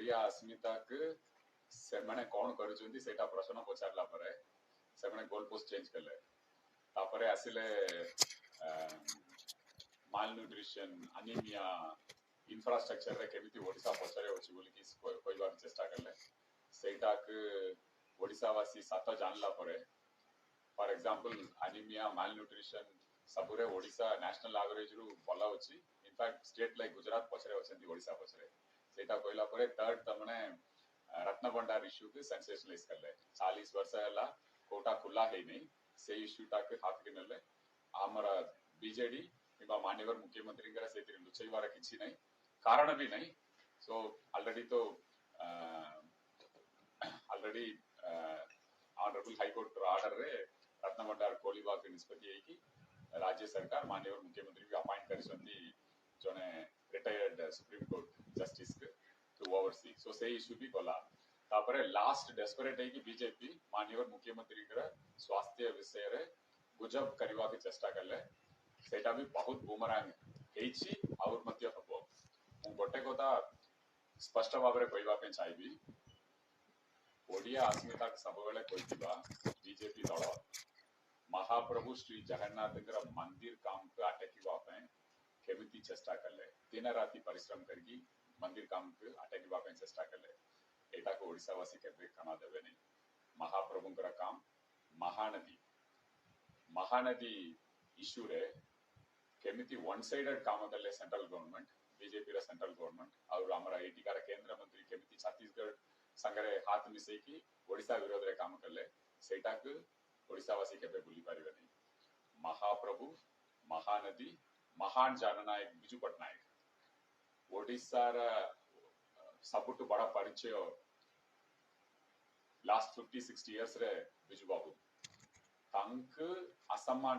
ओडिया अस्मिता से मैंने कौन करुचंती सेटा प्रश्न पचारला परे से मैंने गोल पोस्ट चेंज करले तापरे आसिले माल न्यूट्रिशन अनीमिया इंफ्रास्ट्रक्चर रे केमिति ओडिसा पछरे अछि बोली कि कहबा चेष्टा करले सेटा ओडिसा वासी सात जानला परे for example anaemia malnutrition सबुरे ओडिसा नेशनल एवरेज रु भला अछि इनफैक्ट स्टेट लाइक गुजरात पछरे अछंती ओडिसा पछरे सेटा कहला परे थर्ड तमने रत्न भंडार इश्यू के सेंसेशनलाइज करले 40 वर्ष हला कोटा खुला है नहीं से इश्यू टाके हाथ के नले हमरा बीजेडी किबा माननीय मुख्यमंत्री करा सेतिर लुचैवार किछि नहीं कारण भी नहीं सो ऑलरेडी तो already honourable high court order रे रत्न भंडार कोलीबा के निष्पत्ति है कि राज्य सरकार माननीय मुख्यमंत्री को अपॉइंट करिसंती जने रिटायर्ड सुप्रीम कोर्ट जस्टिस के टू ओवरसी सो से इश्यू भी गला तापरे लास्ट डेस्परेट है कि बीजेपी माननीय मुख्यमंत्री के स्वास्थ्य विषय रे गुजब करवा के चेष्टा करले सेटा भी बहुत बुमरांग हेछि और मध्य हबो मु गोटे कथा स्पष्ट भाव रे कहबा पे चाहिबी ओडिया अस्मिता सब बेले कहिबा बीजेपी दल महाप्रभु श्री जगन्नाथ मंदिर काम को अटकीवा केमिति चेष्टा कले दिन राति परिश्रम करके मंदिर काम को अटकीवा चेष्टा कले एटा को ओडिसावासी केबे कना देबे नहीं महाप्रभु काम महानदी इश्यू रे केमिति वन साइडेड काम कले सेंट्रल गवर्नमेंट बीजेपी रा सेंट्रल गवर्नमेंट और हमरा एटिकार केंद्र मंत्री केमिति छत्तीसगढ़ संगरे हाथ मिसई की ओडिसा विरोध रे काम कले सेटा को ओडिसावासी केबे भूली पारिबे नहीं महाप्रभु महानदी महान जननायक बिजू पट्टनायक ओडिसा रा सबुटु बड़ा परिचय लास्ट 50-60 इयर्स रे बिजू बाबू तांक असम्मान